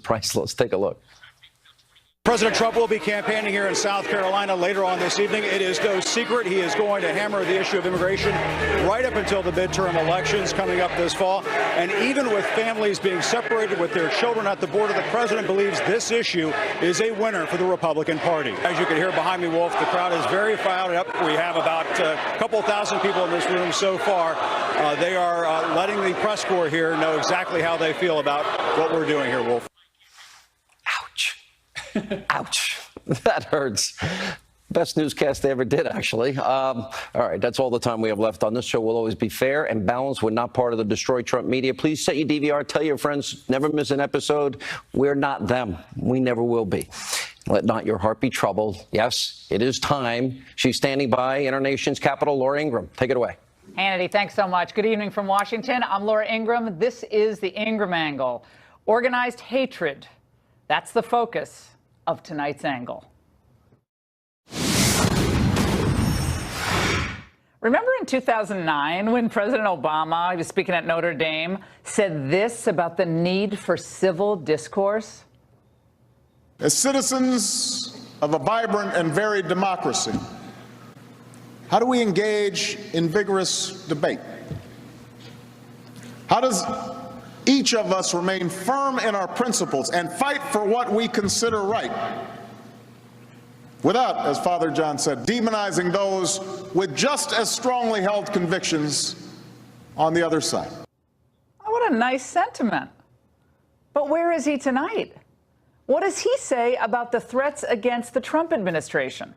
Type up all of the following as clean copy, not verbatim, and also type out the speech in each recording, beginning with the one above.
priceless. Take a look. President Trump will be campaigning here in South Carolina later on this evening. It is no secret he is going to hammer the issue of immigration right up until the midterm elections coming up this fall. And even with families being separated with their children at the border, the president believes this issue is a winner for the Republican Party. As you can hear behind me, Wolf, the crowd is very fired up. We have about a couple thousand people in this room so far. They are letting the press corps here know exactly how they feel about what we're doing here, Wolf. Ouch. That hurts. Best newscast they ever did, actually. All right, that's all the time we have left on this show. We'll always be fair and balanced. We're not part of the Destroy Trump media. Please set your DVR. Tell your friends. Never miss an episode. We're not them. We never will be. Let not your heart be troubled. Yes, it is time. She's standing by in our nation's capital, Laura Ingraham. Take it away. Hannity, thanks so much. Good evening from Washington. I'm Laura Ingraham. This is the Ingraham Angle. Organized hatred. That's the focus of tonight's angle. Remember in 2009 when President Obama, he was speaking at Notre Dame, said this about the need for civil discourse? As citizens of a vibrant and varied democracy, how do we engage in vigorous debate? How does each of us remain firm in our principles and fight for what we consider right, without, as Father John said, demonizing those with just as strongly held convictions on the other side? Oh, what a nice sentiment. But where is he tonight? What does he say about the threats against the Trump administration?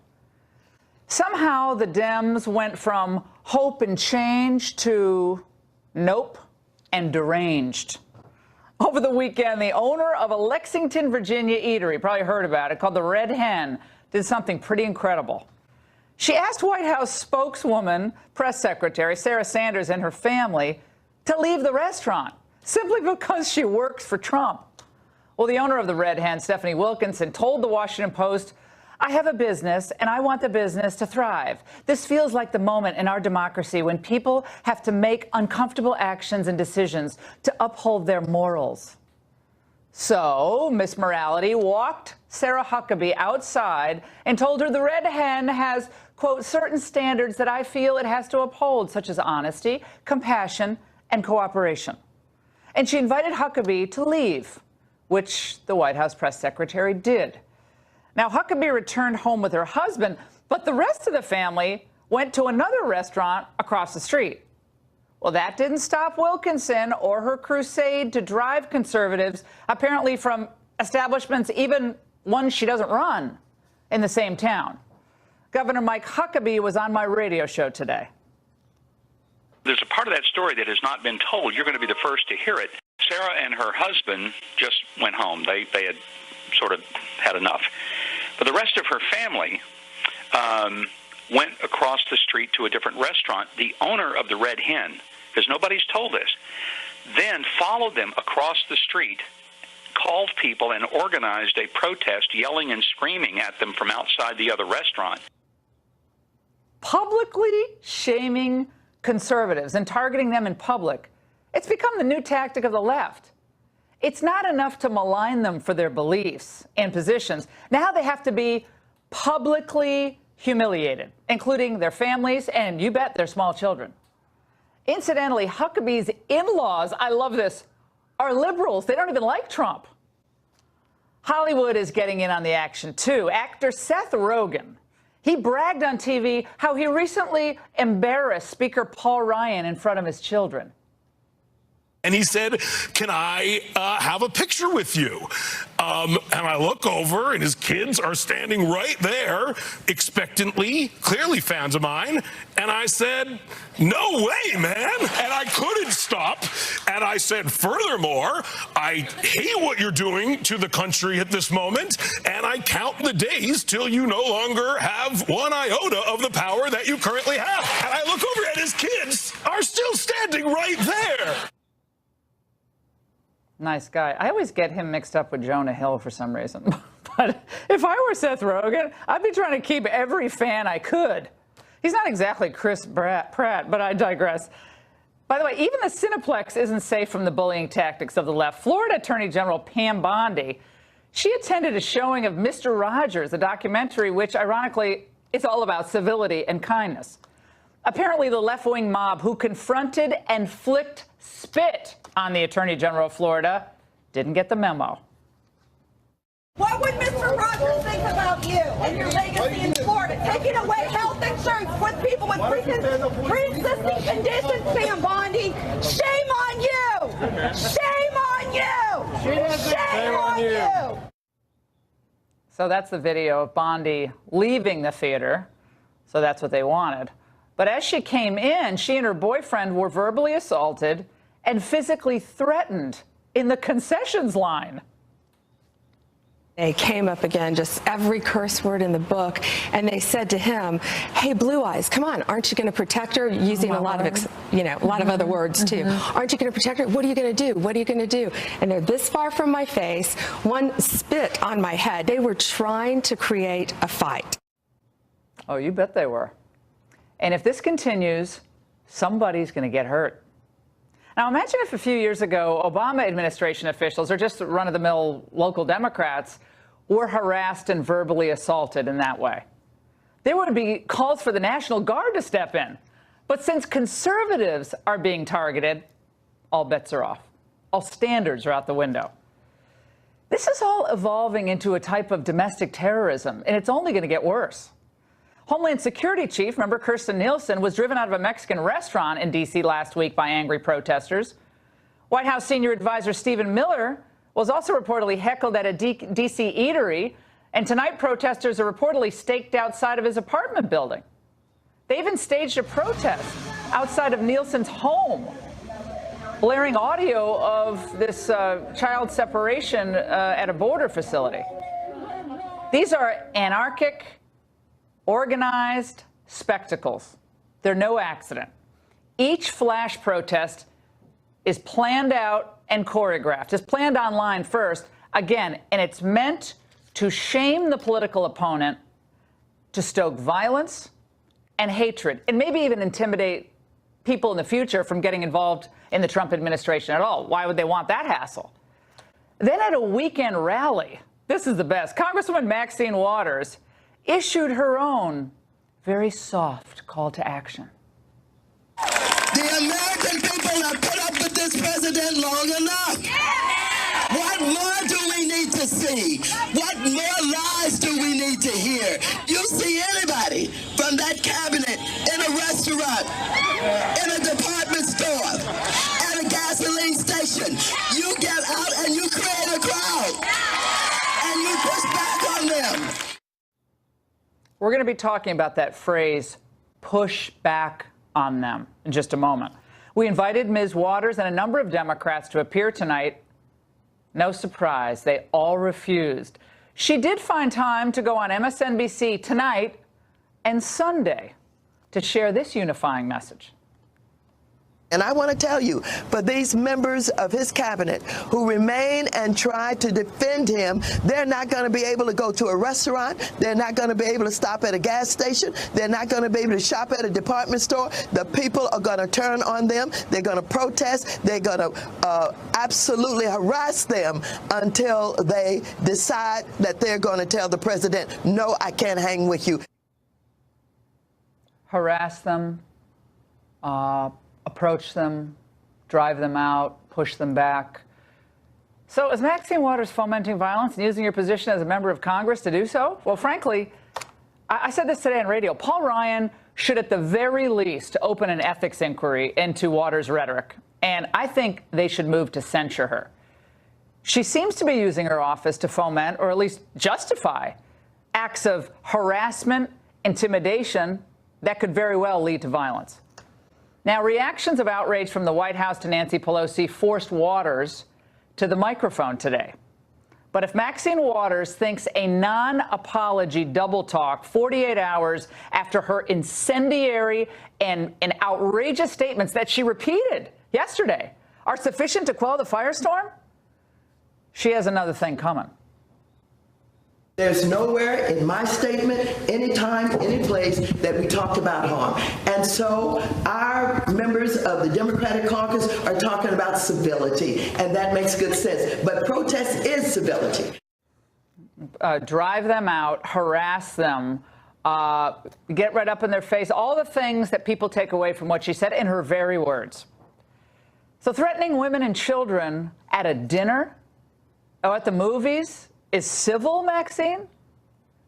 Somehow the Dems went from hope and change to nope and deranged. Over the weekend, the owner of a Lexington, Virginia eatery, probably heard about it, called the Red Hen, did something pretty incredible. She asked White House spokeswoman, press secretary Sarah Sanders and her family to leave the restaurant simply because she works for Trump. Well, the owner of the Red Hen, Stephanie Wilkinson, told the Washington Post, "I have a business, and I want the business to thrive. This feels like the moment in our democracy when people have to make uncomfortable actions and decisions to uphold their morals." So Miss Morality walked Sarah Huckabee outside and told her the Red Hen has, quote, certain standards that I feel it has to uphold, such as honesty, compassion, and cooperation. And she invited Huckabee to leave, which the White House press secretary did. Now, Huckabee returned home with her husband, but the rest of the family went to another restaurant across the street. Well, that didn't stop Wilkinson or her crusade to drive conservatives, apparently from establishments, even ones she doesn't run, in the same town. Governor Mike Huckabee was on my radio show today. There's a part of that story that has not been told. You're going to be the first to hear it. Sarah and her husband just went home. They had sort of had enough. But the rest of her family went across the street to a different restaurant. The owner of the Red Hen, because nobody's told this, then followed them across the street, called people, and organized a protest, yelling and screaming at them from outside the other restaurant. Publicly shaming conservatives and targeting them in public. It's become the new tactic of the left. It's not enough to malign them for their beliefs and positions. Now they have to be publicly humiliated, including their families and, you bet, their small children. Incidentally, Huckabee's in-laws, I love this, are liberals. They don't even like Trump. Hollywood is getting in on the action, too. Actor Seth Rogen, he bragged on TV how he recently embarrassed Speaker Paul Ryan in front of his children. And he said, "Can I have a picture with you?" And I look over, and his kids are standing right there, expectantly, clearly fans of mine. And I said, "No way, man." And I couldn't stop. And I said, "Furthermore, I hate what you're doing to the country at this moment. And I count the days till you no longer have one iota of the power that you currently have." And I look over, and his kids are still standing right there. Nice guy. I always get him mixed up with Jonah Hill for some reason. But if I were Seth Rogen, I'd be trying to keep every fan I could. He's not exactly Chris Pratt, but I digress. By the way, even the Cineplex isn't safe from the bullying tactics of the left. Florida Attorney General Pam Bondi, she attended a showing of Mr. Rogers, a documentary which, ironically, is all about civility and kindness. Apparently, the left-wing mob who confronted and flicked spit on the Attorney General of Florida didn't get the memo. What would Mr. Rogers think about you and your legacy in Florida? Taking away health insurance with people with pre-existing conditions, Pam Bondi. Shame on you! Shame on you! Shame on you! So that's the video of Bondi leaving the theater. So that's what they wanted. But as she came in, she and her boyfriend were verbally assaulted and physically threatened in the concessions line. They came up again, just every curse word in the book, and they said to him, "Hey, Blue Eyes, come on, aren't you going to protect her?" Using a lot of, a lot of other words too. "Aren't you going to protect her? What are you going to do? What are you going to do?" And they're this far from my face. One spit on my head. They were trying to create a fight. Oh, you bet they were. And if this continues, somebody's going to get hurt. Now, imagine if a few years ago, Obama administration officials, or just run-of-the-mill local Democrats, were harassed and verbally assaulted in that way. There would be calls for the National Guard to step in. But since conservatives are being targeted, all bets are off. All standards are out the window. This is all evolving into a type of domestic terrorism, and it's only going to get worse. Homeland Security Chief, remember Kirstjen Nielsen, was driven out of a Mexican restaurant in D.C. last week by angry protesters. White House senior advisor Stephen Miller was also reportedly heckled at a D.C. eatery, and tonight protesters are reportedly staked outside of his apartment building. They even staged a protest outside of Nielsen's home, blaring audio of this child separation at a border facility. These are anarchic, organized spectacles. They're no accident. Each flash protest is planned out and choreographed. It's planned online first, again, and it's meant to shame the political opponent, to stoke violence and hatred, and maybe even intimidate people in the future from getting involved in the Trump administration at all. Why would they want that hassle? Then at a weekend rally, this is the best, Congresswoman Maxine Waters issued her own very soft call to action. The American people have put up with this president long enough. Yeah! What more do we need to see? What more lies do we need to hear? You see anybody from that cabinet in a restaurant, in a department store, at a gasoline station, you get out and you create a crowd, and you push back on them. We're going to be talking about that phrase, push back on them, in just a moment. We invited Ms. Waters and a number of Democrats to appear tonight. No surprise, they all refused. She did find time to go on MSNBC tonight and Sunday to share this unifying message. And I want to tell you, for these members of his cabinet who remain and try to defend him, they're not going to be able to go to a restaurant. They're not going to be able to stop at a gas station. They're not going to be able to shop at a department store. The people are going to turn on them. They're going to protest. They're going to absolutely harass them until they decide that they're going to tell the president, no, I can't hang with you. Harass them, approach them, drive them out, push them back. So is Maxine Waters fomenting violence and using her position as a member of Congress to do so? Well, frankly, I said this today on radio. Paul Ryan should at the very least open an ethics inquiry into Waters' rhetoric. And I think they should move to censure her. She seems to be using her office to foment, or at least justify, acts of harassment, intimidation that could very well lead to violence. Now, reactions of outrage from the White House to Nancy Pelosi forced Waters to the microphone today. But if Maxine Waters thinks a non-apology double talk 48 hours after her incendiary and outrageous statements that she repeated yesterday are sufficient to quell the firestorm, she has another thing coming. There's nowhere in my statement, anytime, any place that we talked about harm. And so our members of the Democratic caucus are talking about civility, and that makes good sense. But protest is civility. Drive them out, harass them, get right up in their face, all the things that people take away from what she said in her very words. So threatening women and children at a dinner or at the movies is civil, Maxine?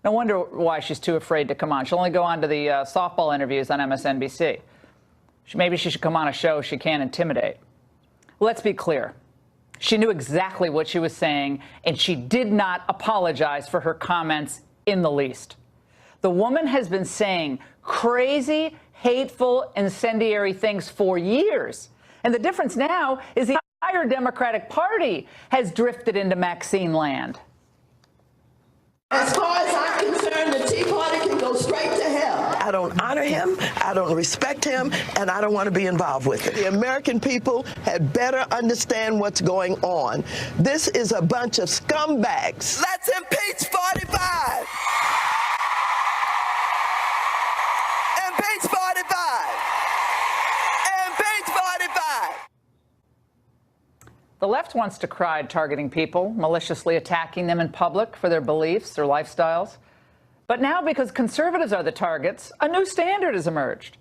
No wonder why she's too afraid to come on. She'll only go on to the softball interviews on MSNBC. Maybe she should come on a show she can't intimidate. Let's be clear. She knew exactly what she was saying, and she did not apologize for her comments in the least. The woman has been saying crazy, hateful, incendiary things for years. And the difference now is the entire Democratic Party has drifted into Maxine land. As far as I'm concerned, the Tea Party can go straight to hell. I don't honor him, I don't respect him, and I don't want to be involved with it. The American people had better understand what's going on. This is a bunch of scumbags. Let's impeach 45! Impeach 45! Impeach 45! The left wants to cry targeting people, maliciously attacking them in public for their beliefs, their lifestyles. But now, because conservatives are the targets, a new standard has emerged.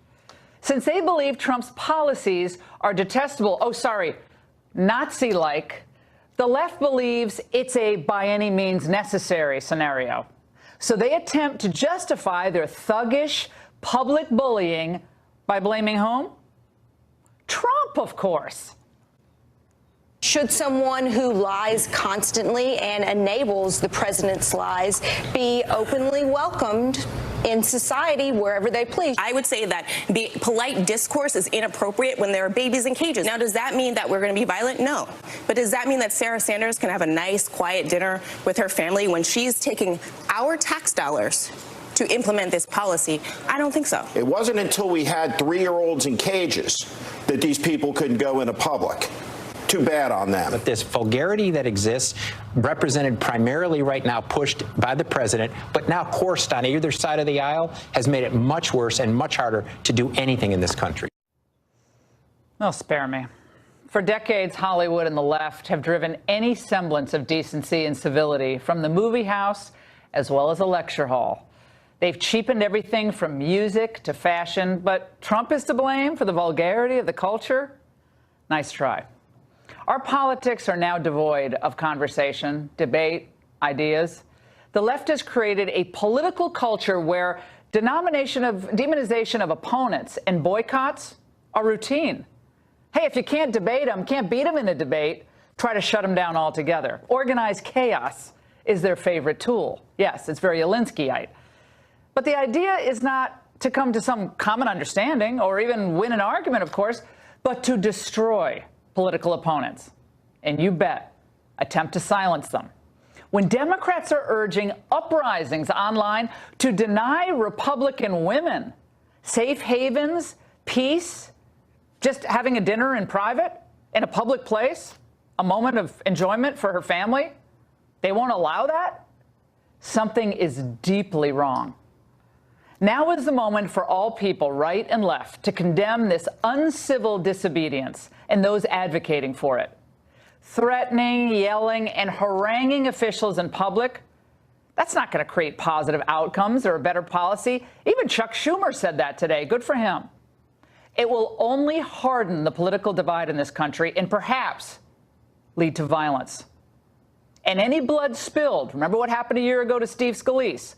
Since they believe Trump's policies are detestable, Nazi-like, the left believes it's a by any means necessary scenario. So they attempt to justify their thuggish public bullying by blaming whom? Trump, of course. Should someone who lies constantly and enables the president's lies be openly welcomed in society wherever they please? I would say that the polite discourse is inappropriate when there are babies in cages. Now, does that mean that we're going to be violent? No. But does that mean that Sarah Sanders can have a nice, quiet dinner with her family when she's taking our tax dollars to implement this policy? I don't think so. It wasn't until we had 3-year-olds in cages that these people couldn't go into public. Too bad on them. But this vulgarity that exists, represented primarily right now, pushed by the president, but now coursed on either side of the aisle, has made it much worse and much harder to do anything in this country. Oh, spare me. For decades, Hollywood and the left have driven any semblance of decency and civility from the movie house as well as a lecture hall. They've cheapened everything from music to fashion, but Trump is to blame for the vulgarity of the culture? Nice try. Our politics are now devoid of conversation, debate, ideas. The left has created a political culture where demonization of opponents and boycotts are routine. Hey, if you can't debate them, can't beat them in a debate, try to shut them down altogether. Organized chaos is their favorite tool. Yes, it's very Alinskyite. But the idea is not to come to some common understanding or even win an argument, of course, but to destroy political opponents. And you bet, attempt to silence them. When Democrats are urging uprisings online to deny Republican women safe havens, peace, just having a dinner in private, in a public place, a moment of enjoyment for her family, they won't allow that? Something is deeply wrong. Now is the moment for all people, right and left, to condemn this uncivil disobedience and those advocating for it. Threatening, yelling, and haranguing officials in public, that's not going to create positive outcomes or a better policy. Even Chuck Schumer said that today. Good for him. It will only harden the political divide in this country and perhaps lead to violence. And any blood spilled, remember what happened a year ago to Steve Scalise?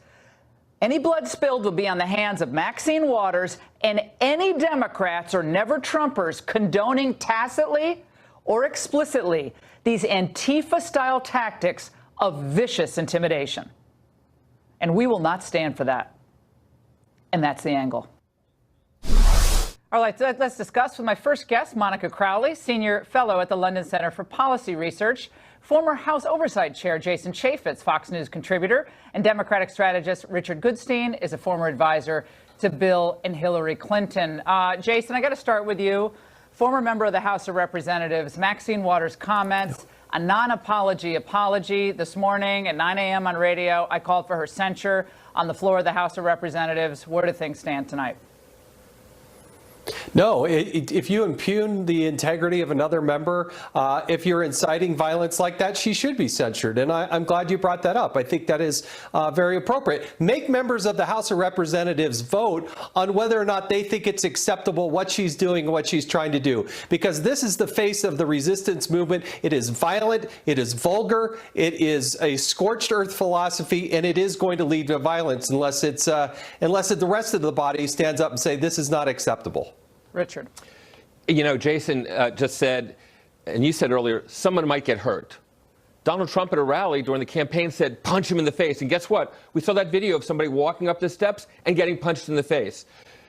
Any blood spilled will be on the hands of Maxine Waters and any Democrats or never-Trumpers condoning tacitly or explicitly these Antifa-style tactics of vicious intimidation. And we will not stand for that. And that's the angle. All right, let's discuss with my first guest, Monica Crowley, Senior Fellow at the London Center for Policy Research, former House Oversight Chair Jason Chaffetz, Fox News contributor, and Democratic strategist Richard Goodstein is a former advisor to Bill and Hillary Clinton. Jason, I got to start with you. Former member of the House of Representatives, Maxine Waters' comments a non-apology apology. This morning at 9 a.m. on radio, I called for her censure on the floor of the House of Representatives. Where do things stand tonight? No, if you impugn the integrity of another member, if you're inciting violence like that, she should be censured. And I'm glad you brought that up. I think that is very appropriate. Make members of the House of Representatives vote on whether or not they think it's acceptable what she's doing and what she's trying to do. Because this is the face of the resistance movement. It is violent. It is vulgar. It is a scorched earth philosophy, and it is going to lead to violence unless the rest of the body stands up and say this is not acceptable. Richard. You know, Jason just said, and you said earlier, someone might get hurt. Donald Trump at a rally during the campaign said, punch him in the face. And guess what? We saw that video of somebody walking up the steps and getting punched in the face.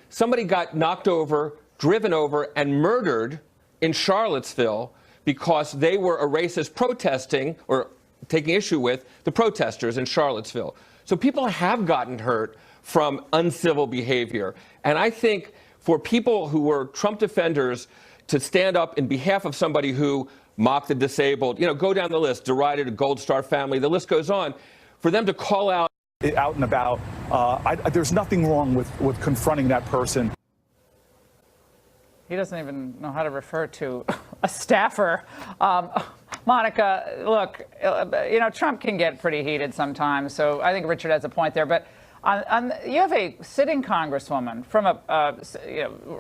Somebody got knocked over, driven over, and murdered in Charlottesville because they were a racist protesting or taking issue with the protesters in Charlottesville. So people have gotten hurt from uncivil behavior. And I think for people who were Trump defenders to stand up in behalf of somebody who mocked the disabled, you know, go down the list, derided a Gold Star family, the list goes on, for them to call out and about, there's nothing wrong with confronting that person. He doesn't even know how to refer to a staffer. Monica, look, you know, Trump can get pretty heated sometimes, so I think Richard has a point there. But you have a sitting congresswoman from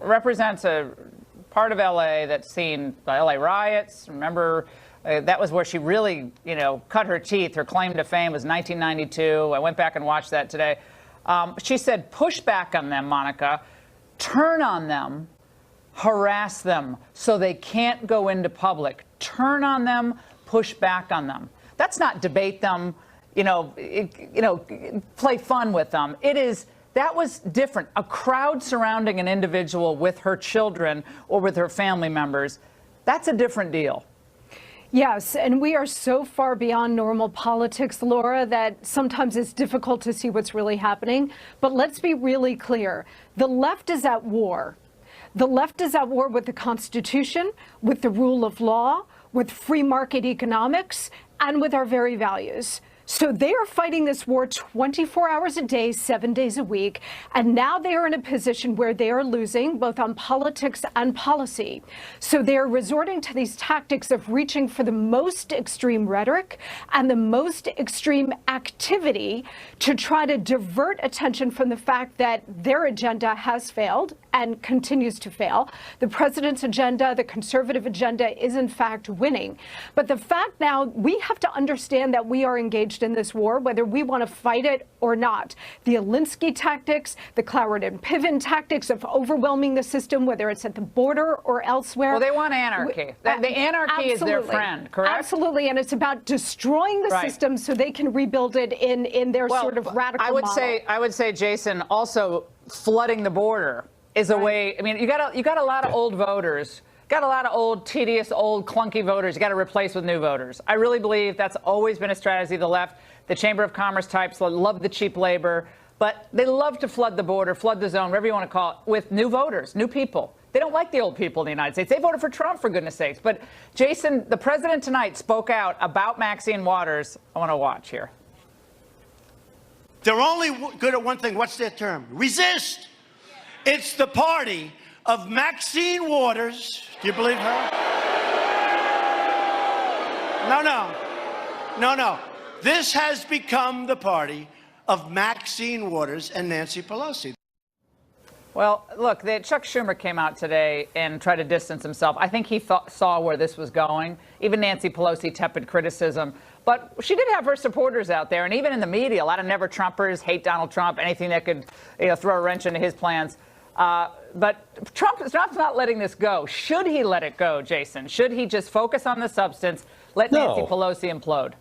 represents a part of L.A. that's seen the L.A. riots. Remember, that was where she really, you know, cut her teeth. Her claim to fame was 1992. I went back and watched that today. She said, push back on them, Monica. Turn on them. Harass them so they can't go into public. Turn on them. Push back on them. That's not debate them. Play fun with them. That was different. A crowd surrounding an individual with her children or with her family members, that's a different deal. Yes, and we are so far beyond normal politics, Laura, that sometimes it's difficult to see what's really happening. But let's be really clear. The left is at war. The left is at war with the Constitution, with the rule of law, with free market economics, and with our very values. So they are fighting this war 24 hours a day, 7 days a week. And now they are in a position where they are losing both on politics and policy. So they are resorting to these tactics of reaching for the most extreme rhetoric and the most extreme activity to try to divert attention from the fact that their agenda has failed and continues to fail. The president's agenda, the conservative agenda, is in fact winning. But the fact now, we have to understand that we are engaged in this war, whether we want to fight it or not. The Alinsky tactics, the Cloward and Piven tactics of overwhelming the system, whether it's at the border or elsewhere. Well, they want anarchy. The anarchy is their friend, correct? Absolutely, and it's about destroying the system so they can rebuild it in their sort of radical model. I would say, Jason, also flooding the border is a way. I mean, you got a lot of old voters. Got a lot of old, tedious, old, clunky voters you got to replace with new voters. I really believe that's always been a strategy of the left. The Chamber of Commerce types love the cheap labor, but they love to flood the border, flood the zone, whatever you want to call it, with new voters, new people. They don't like the old people in the United States. They voted for Trump, for goodness sakes. But, Jason, the president tonight spoke out about Maxine Waters. I want to watch here. They're only good at one thing. What's their term? Resist. It's the party of Maxine Waters. Do you believe her? No. This has become the party of Maxine Waters and Nancy Pelosi. Well, look, Chuck Schumer came out today and tried to distance himself. I think he saw where this was going. Even Nancy Pelosi tepid criticism. But she did have her supporters out there. And even in the media, a lot of never-Trumpers hate Donald Trump, anything that could throw a wrench into his plans. But Trump's not letting this go. Should he let it go, Jason? Should he just focus on the substance, let Nancy Pelosi implode?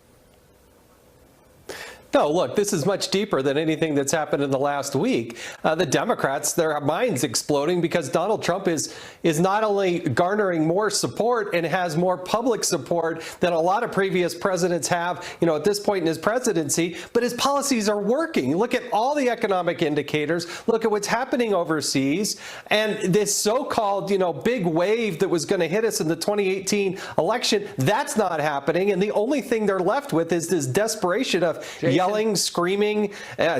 Oh, look, this is much deeper than anything that's happened in the last week. The Democrats, their minds exploding because Donald Trump is not only garnering more support and has more public support than a lot of previous presidents have, at this point in his presidency, but his policies are working. Look at all the economic indicators. Look at what's happening overseas. And this so-called, big wave that was going to hit us in the 2018 election, that's not happening. And the only thing they're left with is this desperation of yelling, screaming,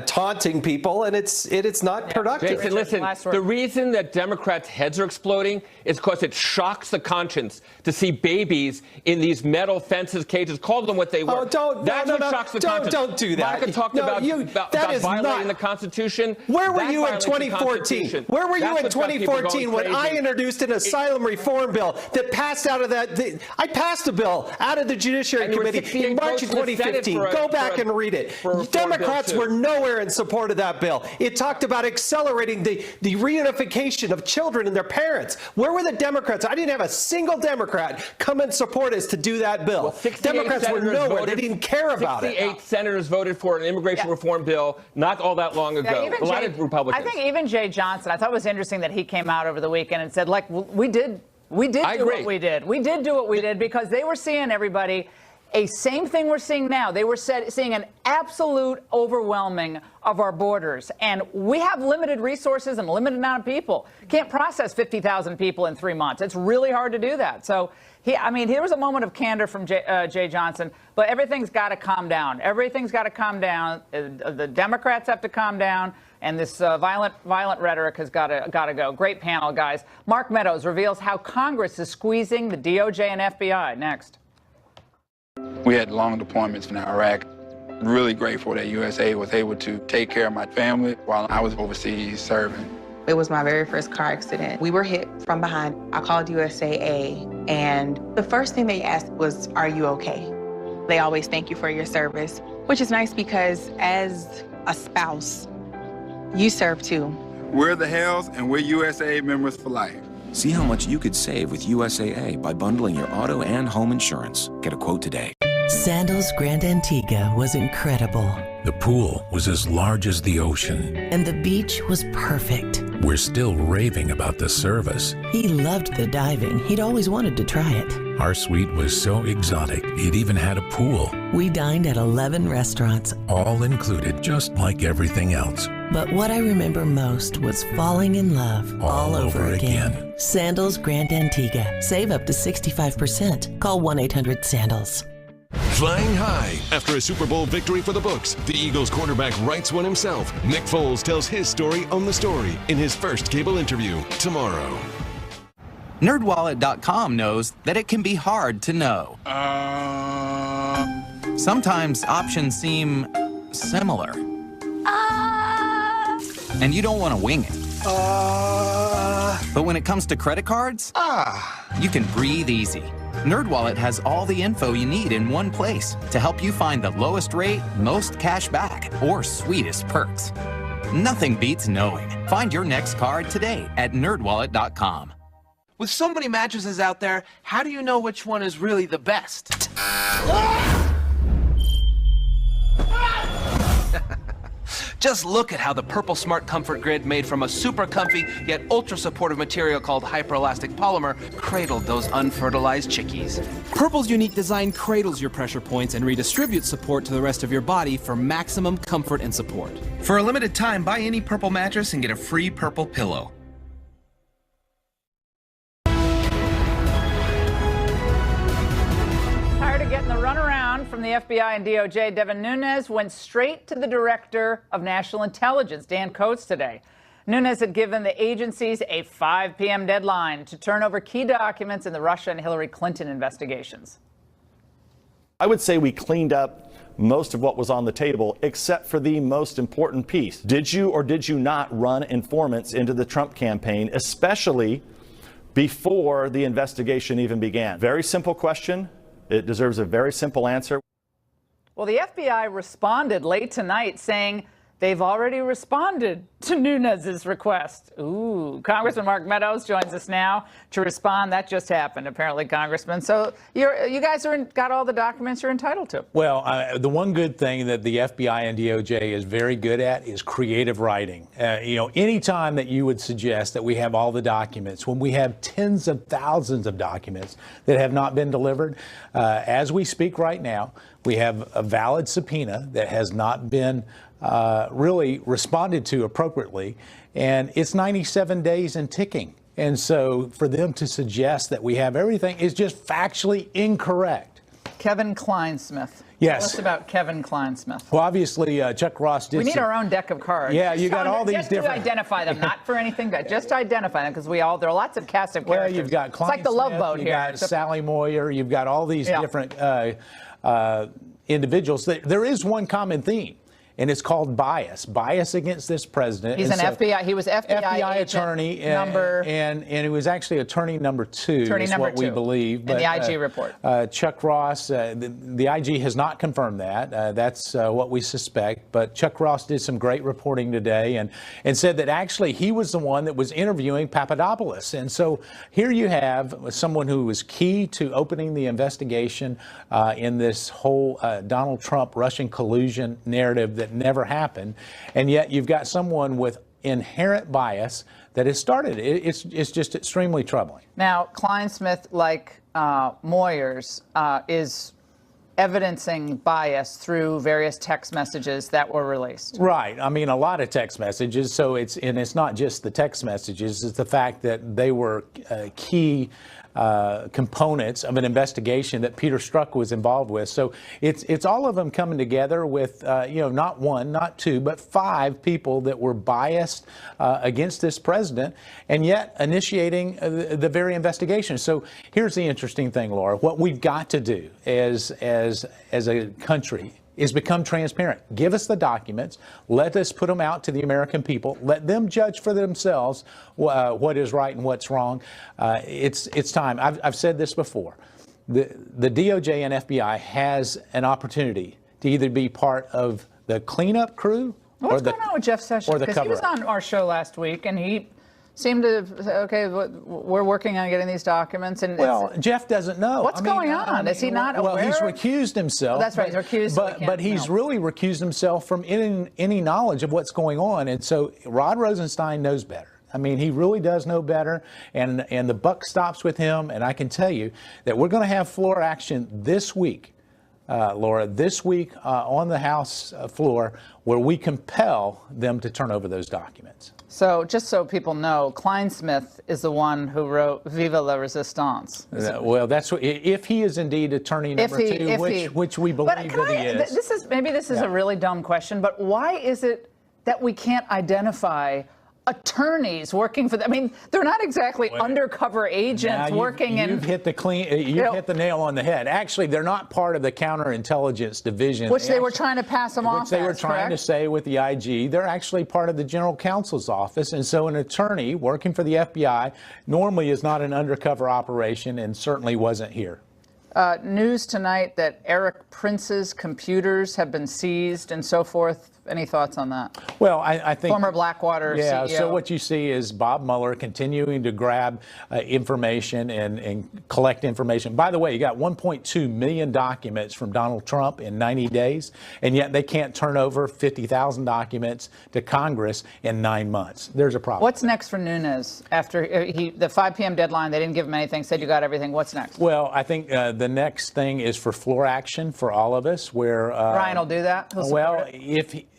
taunting people, and it's not productive. Jason, listen, the reason that Democrats' heads are exploding is because it shocks the conscience to see babies in these metal fences, cages, call them what they were. That's what shocks the conscience. Don't do that. Monica talked about violating the Constitution. Where were you in 2014? Where were you in 2014 when I introduced an asylum reform bill that passed out of that? I passed a bill out of the Judiciary Committee in March of 2015. Go back and read it. Democrats were nowhere in support of that bill. It talked about accelerating the reunification of children and their parents. Where were the Democrats? I didn't have a single Democrat come and support us to do that bill. Well, Democrats were nowhere. They didn't care about it. 68 senators voted for an immigration reform bill not all that long ago. A lot of Republicans. I think even Jay Johnson, I thought it was interesting that he came out over the weekend and said, we did do what we did. We did do what we did because they were seeing everybody. A same thing we're seeing now. They were seeing an absolute overwhelming of our borders. And we have limited resources and a limited amount of people. Can't process 50,000 people in 3 months. It's really hard to do that. So, here was a moment of candor from Jay Johnson, but everything's got to calm down. Everything's got to calm down. The Democrats have to calm down. And this violent rhetoric has got to go. Great panel, guys. Mark Meadows reveals how Congress is squeezing the DOJ and FBI. Next. We had long deployments in Iraq. Really grateful that USA was able to take care of my family while I was overseas serving. It was my very first car accident. We were hit from behind. I called USAA, and the first thing they asked was, "Are you okay?" They always thank you for your service, which is nice because as a spouse, you serve too. We're the Hells, and we're USAA members for life. See how much you could save with USAA by bundling your auto and home insurance. Get a quote today. Sandals Grand Antigua was incredible. The pool was as large as the ocean. And the beach was perfect. We're still raving about the service. He loved the diving. He'd always wanted to try it. Our suite was so exotic, it even had a pool. We dined at 11 restaurants. All included, just like everything else. But what I remember most was falling in love all over again. Sandals Grand Antigua. Save up to 65%. Call 1-800-SANDALS. Flying high after a Super Bowl victory for the books, the Eagles quarterback writes one himself. Nick Foles tells his story on The Story in his first cable interview tomorrow. NerdWallet.com knows that it can be hard to know. Sometimes options seem similar. And you don't want to wing it. But when it comes to credit cards, you can breathe easy. NerdWallet has all the info you need in one place to help you find the lowest rate, most cash back, or sweetest perks. Nothing beats knowing. Find your next card today at NerdWallet.com. With so many mattresses out there, how do you know which one is really the best? Just look at how the Purple Smart Comfort Grid, made from a super comfy yet ultra supportive material called hyperelastic polymer, cradled those unfertilized chickies. Purple's unique design cradles your pressure points and redistributes support to the rest of your body for maximum comfort and support. For a limited time, buy any Purple mattress and get a free Purple pillow. Tired of getting the runaround from the FBI and DOJ, Devin Nunes went straight to the Director of National Intelligence, Dan Coats, today. Nunes had given the agencies a 5 p.m. deadline to turn over key documents in the Russia and Hillary Clinton investigations. I would say we cleaned up most of what was on the table, except for the most important piece. Did you or did you not run informants into the Trump campaign, especially before the investigation even began? Very simple question. It deserves a very simple answer. Well, the FBI responded late tonight saying they've already responded to Nunes's request. Ooh, Congressman Mark Meadows joins us now to respond. That just happened, apparently, Congressman. So you guys got all the documents you're entitled to. Well, the one good thing that the FBI and DOJ is very good at is creative writing. Anytime that you would suggest that we have all the documents, when we have tens of thousands of documents that have not been delivered, as we speak right now, we have a valid subpoena that has not been really responded to appropriately, and it's 97 days and ticking. And so for them to suggest that we have everything is just factually incorrect. Kevin Kleinsmith. Yes. Tell us about Kevin Kleinsmith. Well, obviously, Chuck Ross did. We need our own deck of cards. Yeah, you got all these just different. Just to identify them, not for anything, but just to identify them, because there are lots of cast of characters. Well, you've got Kleinsmith, it's like the Love Boat you've here. got Sally Moyer, you've got all these different individuals. There is one common theme, and it's called bias against this president. He's FBI. He was FBI attorney, and he was actually attorney number 2. What we believe. In the IG report. Chuck Ross, the IG has not confirmed that. That's what we suspect. But Chuck Ross did some great reporting today and said that actually he was the one that was interviewing Papadopoulos. And so here you have someone who was key to opening the investigation in this whole Donald Trump Russian collusion narrative that never happened, and yet you've got someone with inherent bias that has started. It's just extremely troubling. Now, Kleinsmith, like Moyers, is evidencing bias through various text messages that were released. Right. I mean, a lot of text messages. So it's not just the text messages. It's the fact that they were key components of an investigation that Peter Strzok was involved with. So it's all of them coming together with not one, not two, but 5 people that were biased against this president, and yet initiating the very investigation. So here's the interesting thing, Laura. What we've got to do as a country is become transparent. Give us the documents. Let us put them out to the American people. Let them judge for themselves what is right and what's wrong. It's time. I've said this before. The DOJ and FBI has an opportunity to either be part of the cleanup crew What's going on with Jeff Sessions? Because he was on our show last week, and he seemed to say, okay, we're working on getting these documents. And well, Jeff doesn't know. What's going on? Is he not aware? Well, he's recused himself. That's right, he's recused. But he's really recused himself from any knowledge of what's going on. And so Rod Rosenstein knows better. I mean, he really does know better, and the buck stops with him. And I can tell you that we're going to have floor action this week, Laura, this week on the House floor, where we compel them to turn over those documents. So just so people know, Kleinsmith is the one who wrote Vive la Resistance. Well, that's what, if he is indeed attorney number 2, which we believe that he is. Maybe this is a really dumb question, but why is it that we can't identify attorneys working for them? I mean, they're not exactly undercover agents working in. You've hit the nail on the head. Actually, they're not part of the counterintelligence division, which they were trying to pass them off. Which they were trying to say with the IG. They're actually part of the general counsel's office, and so an attorney working for the FBI normally is not an undercover operation, and certainly wasn't here. News tonight that Eric Prince's computers have been seized and so forth. Any thoughts on that? Well, I think former Blackwater CEO. So what you see is Bob Mueller continuing to grab information and collect information. By the way, you got 1.2 million documents from Donald Trump in 90 days, and yet they can't turn over 50,000 documents to Congress in 9 months. There's a problem. What's next for Nunes after the 5 p.m. deadline? They didn't give him anything. Said you got everything. What's next? Well, I think the next thing is for floor action for all of us. Where Ryan will do that.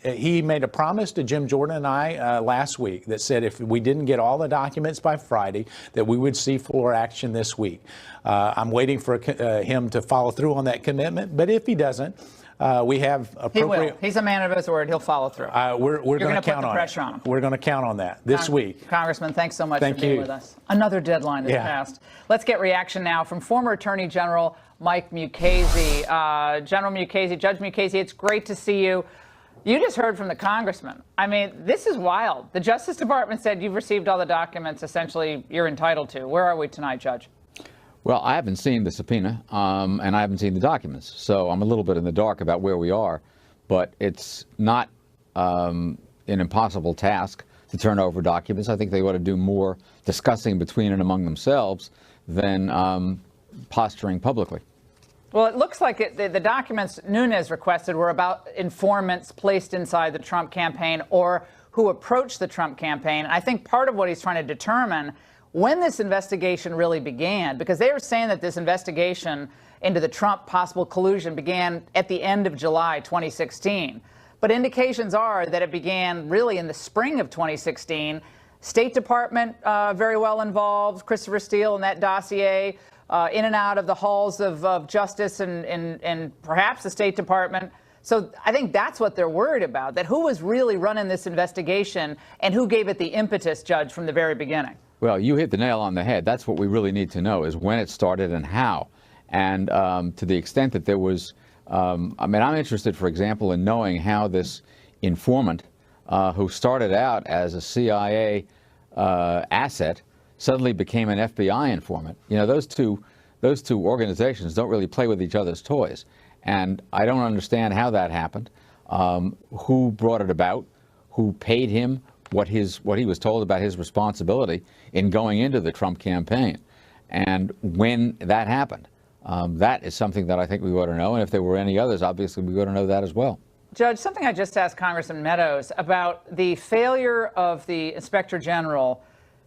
If he made a promise to Jim Jordan and I last week that said if we didn't get all the documents by Friday, that we would see floor action this week. I'm waiting for him to follow through on that commitment. But if he doesn't, we have appropriate. He will. He's a man of his word. He'll follow through. We're going to count on pressure on him. We're going to count on that this week. Congressman, thanks so much for being with us. Another deadline is passed. Let's get reaction now from former Attorney General Mike Mukasey. General Mukasey, Judge Mukasey, it's great to see you. You just heard from the congressman. I mean, this is wild. The Justice Department said you've received all the documents essentially you're entitled to. Where are we tonight, Judge? Well, I haven't seen the subpoena, and I haven't seen the documents, so I'm a little bit in the dark about where we are. But it's not an impossible task to turn over documents. I think they ought to do more discussing between and among themselves than posturing publicly. Well, it looks like the documents Nunes requested were about informants placed inside the Trump campaign or who approached the Trump campaign. I think part of what he's trying to determine when this investigation really began, because they were saying that this investigation into the Trump possible collusion began at the end of July 2016. But indications are that it began really in the spring of 2016. State Department very well involved, Christopher Steele and that dossier, in and out of the halls of justice and perhaps the State Department. So I think that's what they're worried about, that who was really running this investigation and who gave it the impetus, Judge, from the very beginning. Well, you hit the nail on the head. That's what we really need to know, is when it started and how. And to the extent that there was, I'm interested, for example, in knowing how this informant who started out as a CIA asset suddenly became an FBI informant. You know, those two organizations don't really play with each other's toys. And I don't understand how that happened, who brought it about, who paid him, what he was told about his responsibility in going into the Trump campaign, and when that happened. That is something that I think we ought to know, and if there were any others, obviously we ought to know that as well. Judge, something I just asked Congressman Meadows about the failure of the Inspector General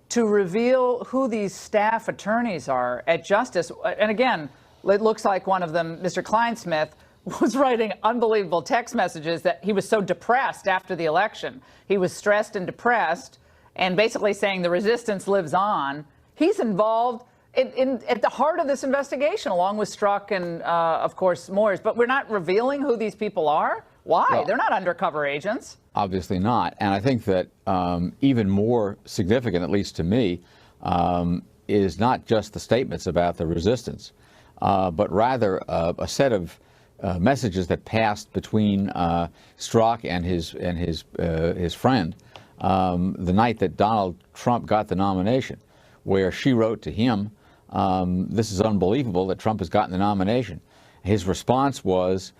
to reveal who these staff attorneys are at Justice. And again, it looks like one of them, Mr. Kleinsmith, was writing unbelievable text messages that he was so depressed after the election. He was stressed and depressed and basically saying the resistance lives on. He's involved at the heart of this investigation, along with Strzok and, of course, Moores. But we're not revealing who these people are? Why? Well, they're not undercover agents. Obviously not. And I think that even more significant, at least to me, is not just the statements about the resistance, but rather a set of messages that passed between Strzok and his friend the night that Donald Trump got the nomination, where she wrote to him, "This is unbelievable that Trump has gotten the nomination." His response was,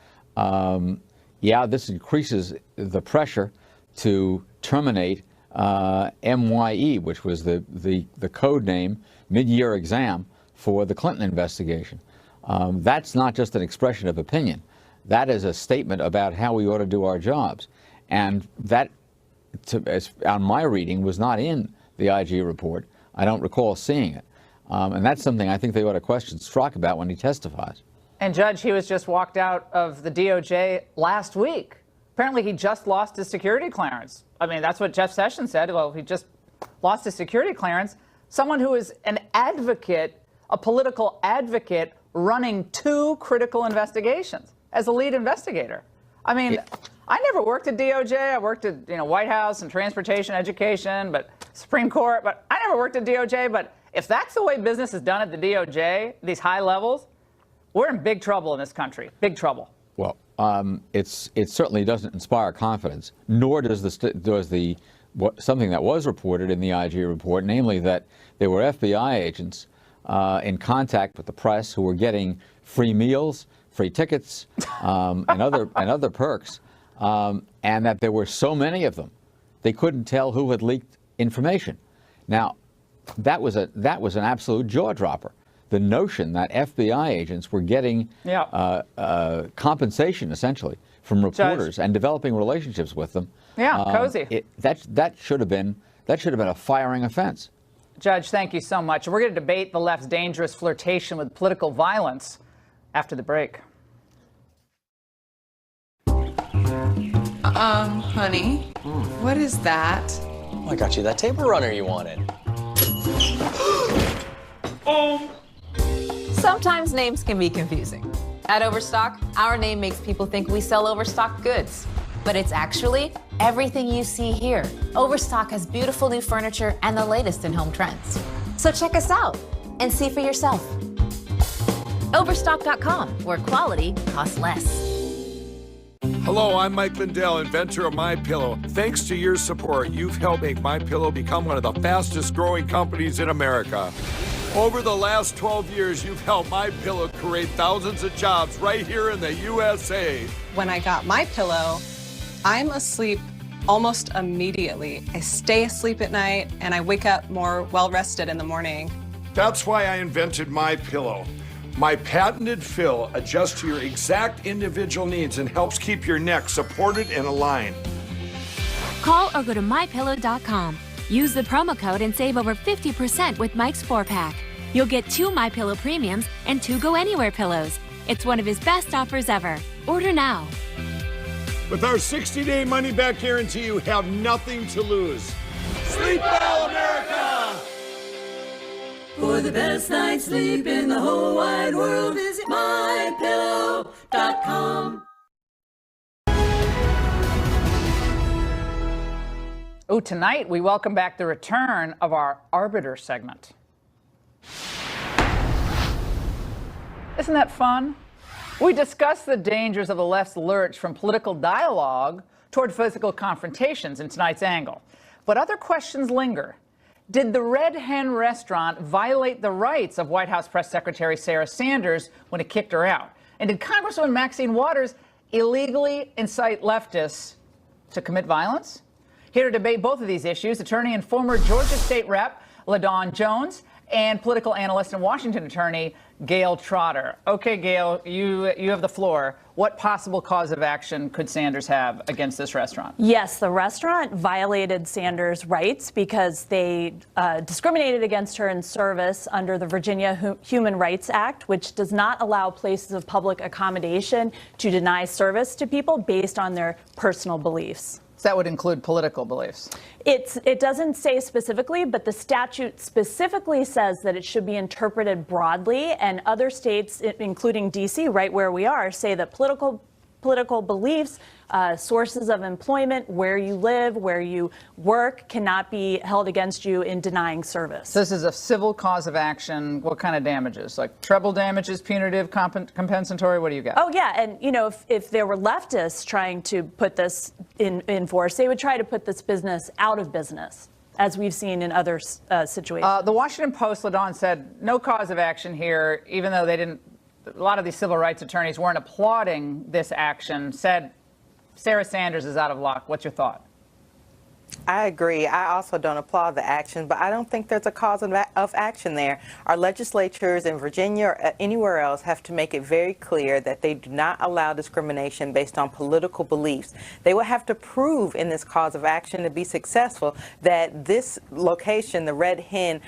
"Yeah, this increases the pressure to terminate MYE," which was the code name, mid-year exam, for the Clinton investigation. That's not just an expression of opinion. That is a statement about how we ought to do our jobs. And that, on my reading, was not in the IG report. I don't recall seeing it. And that's something I think they ought to question Strzok about when he testifies. And Judge, he was just walked out of the DOJ last week. Apparently he just lost his security clearance. I mean, that's what Jeff Sessions said. Well, he just lost his security clearance. Someone who is an advocate, a political advocate, running 2 critical investigations as a lead investigator. I mean, I never worked at DOJ. I worked at White House and transportation, education, but Supreme Court. But I never worked at DOJ. But if that's the way business is done at the DOJ, these high levels, we're in big trouble in this country. Big trouble. Well, it certainly doesn't inspire confidence, nor does something that was reported in the IG report, namely that there were FBI agents in contact with the press who were getting free meals, free tickets, and other perks, and that there were so many of them, they couldn't tell who had leaked information. Now, that was an absolute jaw dropper. The notion that FBI agents were getting compensation, essentially, from reporters and developing relationships with them. Yeah, cozy. That should have been a firing offense. Judge, thank you so much. We're going to debate the left's dangerous flirtation with political violence after the break. Honey, what is that? I got you that table runner you wanted. Sometimes names can be confusing. At Overstock, our name makes people think we sell overstocked goods. But it's actually everything you see here. Overstock has beautiful new furniture and the latest in home trends. So check us out and see for yourself. Overstock.com, where quality costs less. Hello, I'm Mike Lindell, inventor of MyPillow. Thanks to your support, you've helped make MyPillow become one of the fastest growing companies in America. Over the last 12 years, you've helped MyPillow create thousands of jobs right here in the USA. When I got MyPillow, I'm asleep almost immediately. I stay asleep at night and I wake up more well-rested in the morning. That's why I invented My Pillow. My patented fill adjusts to your exact individual needs and helps keep your neck supported and aligned. Call or go to mypillow.com. Use the promo code and save over 50% with Mike's 4-pack. You'll get 2 MyPillow premiums and 2 Go Anywhere pillows. It's one of his best offers ever. Order now. With our 60-day money-back guarantee, you have nothing to lose. Sleep well, America! For the best night's sleep in the whole wide world, visit mypillow.com. Oh, tonight we welcome back the return of our Arbiter segment. Isn't that fun? We discuss the dangers of the left's lurch from political dialogue toward physical confrontations in tonight's angle. But other questions linger. Did the Red Hen restaurant violate the rights of White House Press Secretary Sarah Sanders when it kicked her out? And did Congresswoman Maxine Waters illegally incite leftists to commit violence? Here to debate both of these issues, attorney and former Georgia State Rep LaDawn Jones and political analyst and Washington attorney Gail Trotter. Okay, Gail, you have the floor. What possible cause of action could Sanders have against this restaurant? Yes, the restaurant violated Sanders' rights because they discriminated against her in service under the Virginia Human Rights Act, which does not allow places of public accommodation to deny service to people based on their personal beliefs. So that would include political beliefs. It doesn't say specifically, but the statute specifically says that it should be interpreted broadly, and other states, including D.C., right where we are, say that political beliefs, sources of employment, where you live, where you work, cannot be held against you in denying service. So this is a civil cause of action. What kind of damages? Like treble damages, punitive, compensatory? What do you got? Oh, yeah. And, you know, if there were leftists trying to put this in force, they would try to put this business out of business, as we've seen in other situations. The Washington Post, LaDawn, said no cause of action here, even though they didn't. A lot of these civil rights attorneys weren't applauding this action, said Sarah Sanders is out of luck. What's your thought? I agree. I also don't applaud the action, but I don't think there's a cause of action there. Our legislatures in Virginia or anywhere else have to make it very clear that they do not allow discrimination based on political beliefs. They will have to prove in this cause of action to be successful that this location, the Red Hen,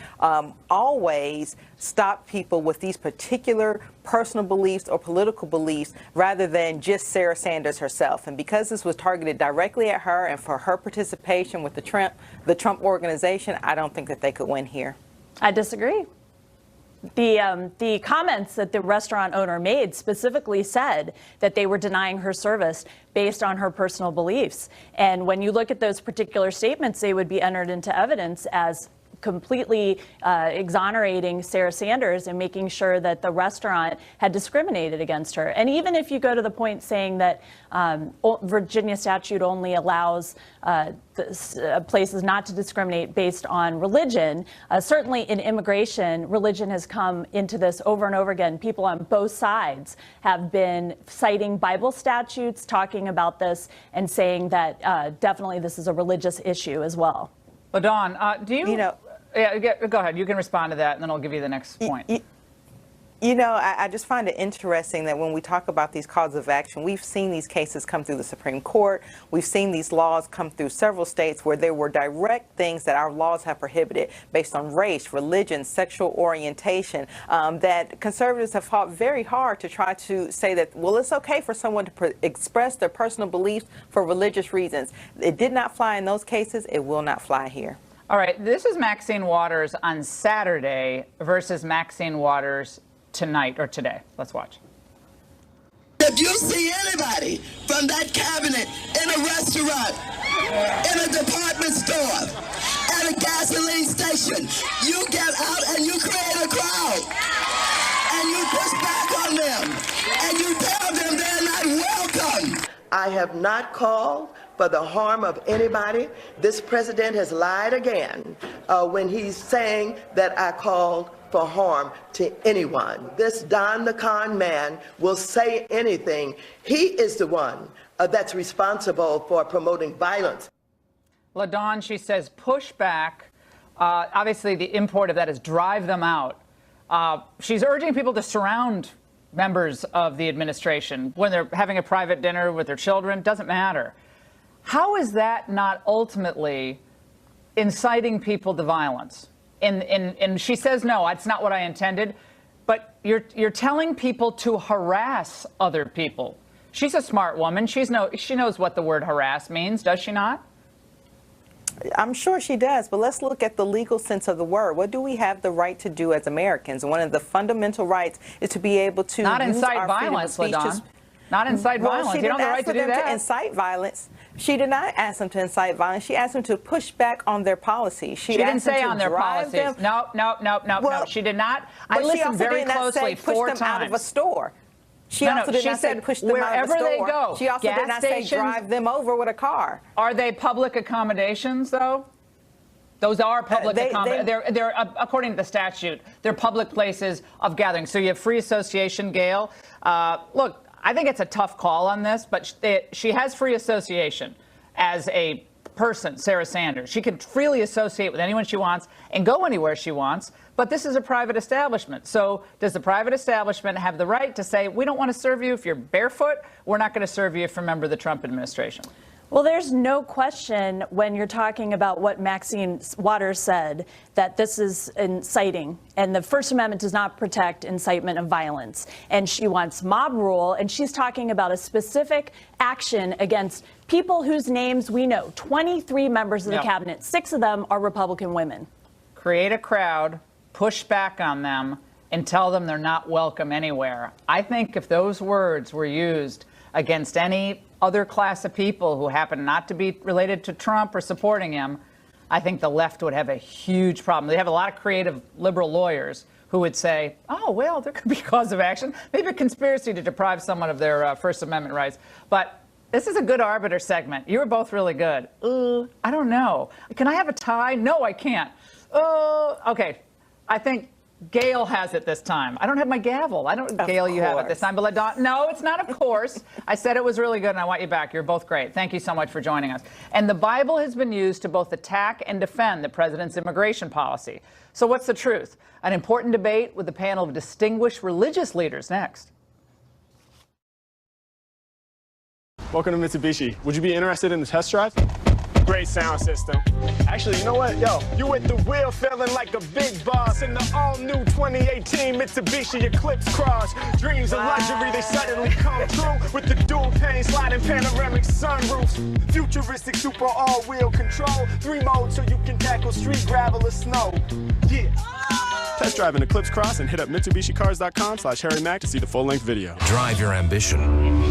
always stop people with these particular personal beliefs or political beliefs rather than just Sarah Sanders herself. And because this was targeted directly at her and for her participation with the Trump organization, I don't think that they could win here. I disagree. The comments that the restaurant owner made specifically said that they were denying her service based on her personal beliefs. And when you look at those particular statements, they would be entered into evidence as completely exonerating Sarah Sanders and making sure that the restaurant had discriminated against her. And even if you go to the point saying that Virginia statute only allows places not to discriminate based on religion, certainly in immigration, religion has come into this over and over again. People on both sides have been citing Bible statutes, talking about this, and saying that definitely this is a religious issue as well. LaDawn, do you know? Yeah, go ahead. You can respond to that, and then I'll give you the next point. You know, I just find it interesting that when we talk about these causes of action, we've seen these cases come through the Supreme Court. We've seen these laws come through several states where there were direct things that our laws have prohibited based on race, religion, sexual orientation, that conservatives have fought very hard to try to say that, well, it's okay for someone to express their personal beliefs for religious reasons. It did not fly in those cases. It will not fly here. All right, this is Maxine Waters on Saturday versus Maxine Waters tonight or today. Let's watch. If you see anybody from that cabinet in a restaurant, in a department store, at a gasoline station, you get out and you create a crowd. And you push back on them. And you tell them they're not welcome. I have not called for the harm of anybody. This president has lied again when he's saying that I called for harm to anyone. This Don the Con man will say anything. He is the one that's responsible for promoting violence. LaDawn, she says push back. Obviously, the import of that is drive them out. She's urging people to surround members of the administration when they're having a private dinner with their children. Doesn't matter. How is that not ultimately inciting people to violence? And she says, no, it's not what I intended. But you're telling people to harass other people. She's a smart woman. She knows what the word harass means, does she not? I'm sure she does, but let's look at the legal sense of the word. What do we have the right to do as Americans? One of the fundamental rights is to be able to not use incite our violence, freedom of speech. Not incite violence. You don't have the right to do that. To incite violence. She did not ask them to incite violence. She asked them to push back on their policy. She didn't say on their policies. No. She did not. I listened very closely 4 times. Push them out of a store. She also did not say push them out of the store. Wherever they go. She also did not say drive them over with a car. Are they public accommodations, though? Those are public accommodations. They're according to the statute, they're public places of gathering. So you have free association, Gail. Look, I think it's a tough call on this, but she has free association as a person, Sarah Sanders. She can freely associate with anyone she wants and go anywhere she wants, but this is a private establishment. So does the private establishment have the right to say, we don't want to serve you if you're barefoot, we're not going to serve you if you're a member of the Trump administration? Well, there's no question when you're talking about what Maxine Waters said, that this is inciting, and the First Amendment does not protect incitement of violence. And she wants mob rule, and she's talking about a specific action against people whose names we know, 23 members of the cabinet, 6 of them are Republican women. Create a crowd, push back on them, and tell them they're not welcome anywhere. I think if those words were used against any other class of people who happen not to be related to Trump or supporting him, I think the left would have a huge problem. They have a lot of creative liberal lawyers who would say, oh, well, there could be cause of action, maybe a conspiracy to deprive someone of their First Amendment rights. But this is a good arbiter segment. You were both really good. I don't know. Can I have a tie? No, I can't. Okay. I think Gail has it this time. I don't have my gavel. Gail, you have it this time. But LaDawn, no, it's not of course. I said it was really good, and I want you back. You're both great. Thank you so much for joining us. And the Bible has been used to both attack and defend the president's immigration policy. So what's the truth? An important debate with a panel of distinguished religious leaders next. Welcome to Mitsubishi. Would you be interested in the test drive? Great sound system. Actually, you know what? Yo, you at the wheel feeling like a big boss in the all-new 2018 Mitsubishi Eclipse Cross. Dreams of luxury, they suddenly come true with the dual-pane sliding panoramic sunroofs. Futuristic super all-wheel control. 3 modes so you can tackle street gravel or snow. Yeah. Test drive an Eclipse Cross and hit up MitsubishiCars.com/HarryMack to see the full-length video. Drive your ambition.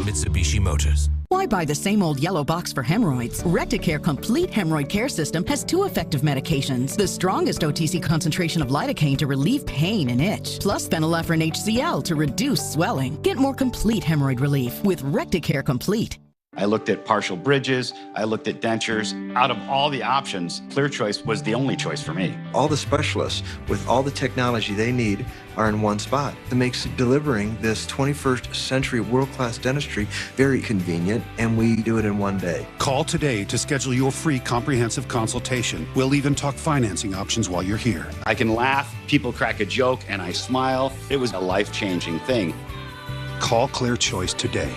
Mitsubishi Motors. Why buy the same old yellow box for hemorrhoids? Recticare Complete Hemorrhoid Care System has 2 effective medications. The strongest OTC concentration of lidocaine to relieve pain and itch, plus phenylephrine HCl to reduce swelling. Get more complete hemorrhoid relief with Recticare Complete. I looked at partial bridges, I looked at dentures. Out of all the options, Clear Choice was the only choice for me. All the specialists with all the technology they need are in one spot. It makes delivering this 21st century world-class dentistry very convenient, and we do it in one day. Call today to schedule your free comprehensive consultation. We'll even talk financing options while you're here. I can laugh, people crack a joke, and I smile. It was a life-changing thing. Call Clear Choice today.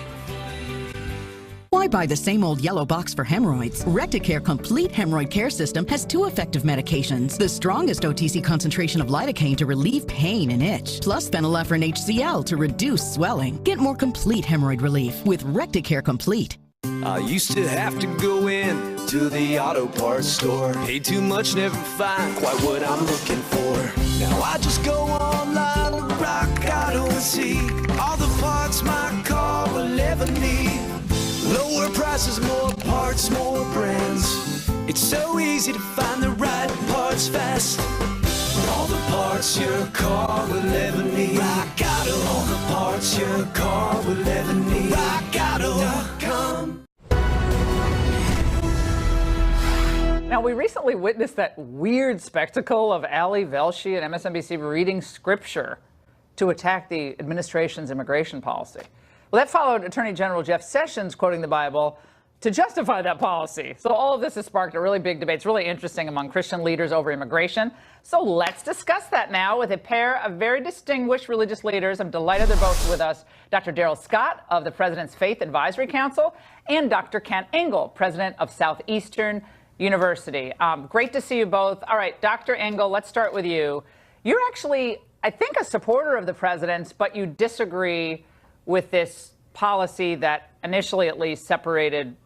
Why buy the same old yellow box for hemorrhoids? Recticare Complete Hemorrhoid Care System has 2 effective medications. The strongest OTC concentration of lidocaine to relieve pain and itch, plus phenylephrine HCl to reduce swelling. Get more complete hemorrhoid relief with Recticare Complete. I used to have to go in to the auto parts store. Pay too much, never find quite what I'm looking for. Now I just go online to Rock Auto and see all the parts my car will ever need. Lower prices, more parts, more brands. It's so easy to find the right parts fast. All the parts your car will ever need. Rock Auto. All the parts your car will ever need. RockAuto.com. Now, we recently witnessed that weird spectacle of Ali Velshi and MSNBC reading scripture to attack the administration's immigration policy. Well, that followed Attorney General Jeff Sessions quoting the Bible to justify that policy. So all of this has sparked a really big debate. It's really interesting among Christian leaders over immigration. So let's discuss that now with a pair of very distinguished religious leaders. I'm delighted they're both with us. Dr. Daryl Scott of the President's Faith Advisory Council and Dr. Kent Engel, president of Southeastern University. Great to see you both. All right, Dr. Engel, let's start with you. You're actually, I think, a supporter of the president's, but you disagree with this policy that initially at least separated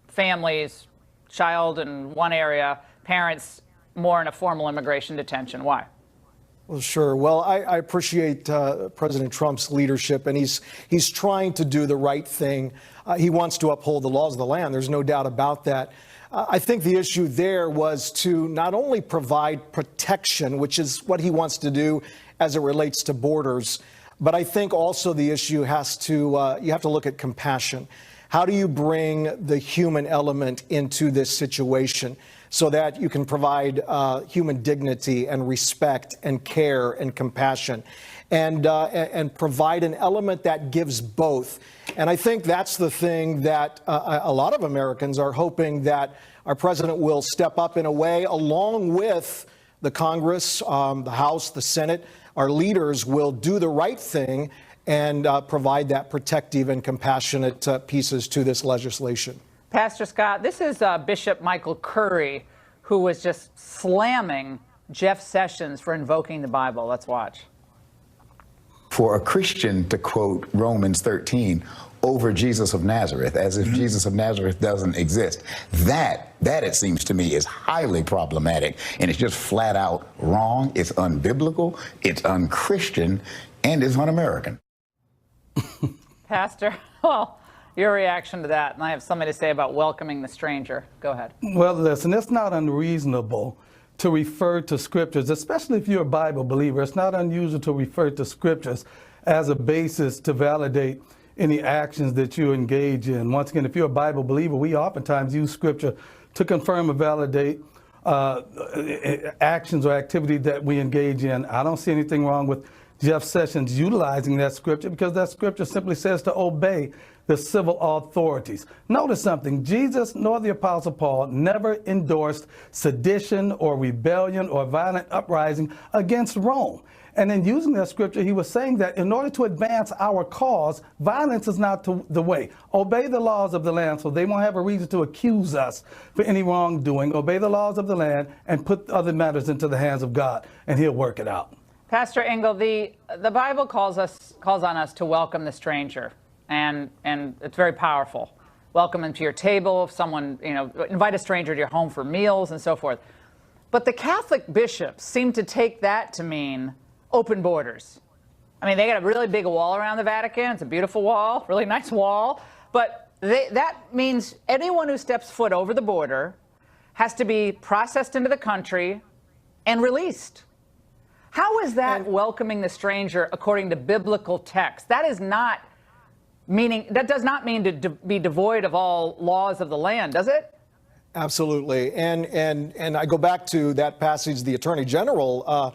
families, child in one area, parents more in a formal immigration detention. Why? Well, sure. Well, I appreciate President Trump's leadership, and he's trying to do the right thing. He wants to uphold the laws of the land. There's no doubt about that. I think the issue there was to not only provide protection, which is what he wants to do as it relates to borders, but I think also the issue has to, you have to look at compassion. How do you bring the human element into this situation so that you can provide human dignity and respect and care and compassion and provide an element that gives both? And I think that's the thing that a lot of Americans are hoping that our president will step up in a way, along with the Congress, the House, the Senate. Our leaders will do the right thing and provide that protective and compassionate pieces to this legislation. Pastor Scott, this is Bishop Michael Curry, who was just slamming Jeff Sessions for invoking the Bible. Let's watch. For a Christian to quote Romans 13 over Jesus of Nazareth, as if Jesus of Nazareth doesn't exist, that it seems to me is highly problematic, and it's just flat out wrong. It's unbiblical, it's unchristian, and it's un-American. Pastor, well, your reaction to that, and I have something to say about welcoming the stranger. Go ahead. Well, listen, it's not unreasonable to refer to scriptures, especially if you're a Bible believer. It's not unusual to refer to scriptures as a basis to validate any actions that you engage in. Once again, if you're a Bible believer, we oftentimes use scripture to confirm or validate actions or activity that we engage in. I don't see anything wrong with Jeff Sessions utilizing that scripture, because that scripture simply says to obey the civil authorities. Notice something: Jesus nor the Apostle Paul never endorsed sedition or rebellion or violent uprising against Rome. And in using that scripture, he was saying that in order to advance our cause, violence is not the way. Obey the laws of the land so they won't have a reason to accuse us for any wrongdoing. Obey the laws of the land and put other matters into the hands of God, and he'll work it out. Pastor Engel, the Bible calls on us to welcome the stranger, and it's very powerful. Welcome them to your table. If someone, invite a stranger to your home for meals and so forth. But the Catholic bishops seem to take that to mean open borders. I mean, they got a really big wall around the Vatican. It's a beautiful wall, really nice wall. But that means anyone who steps foot over the border has to be processed into the country and released. How is that welcoming the stranger according to biblical text? That is not meaning, that does not mean to be devoid of all laws of the land, does it? Absolutely. And I go back to that passage the Attorney General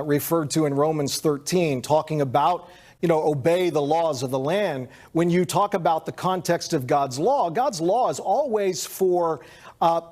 referred to in Romans 13, talking about, obey the laws of the land. When you talk about the context of God's law is always for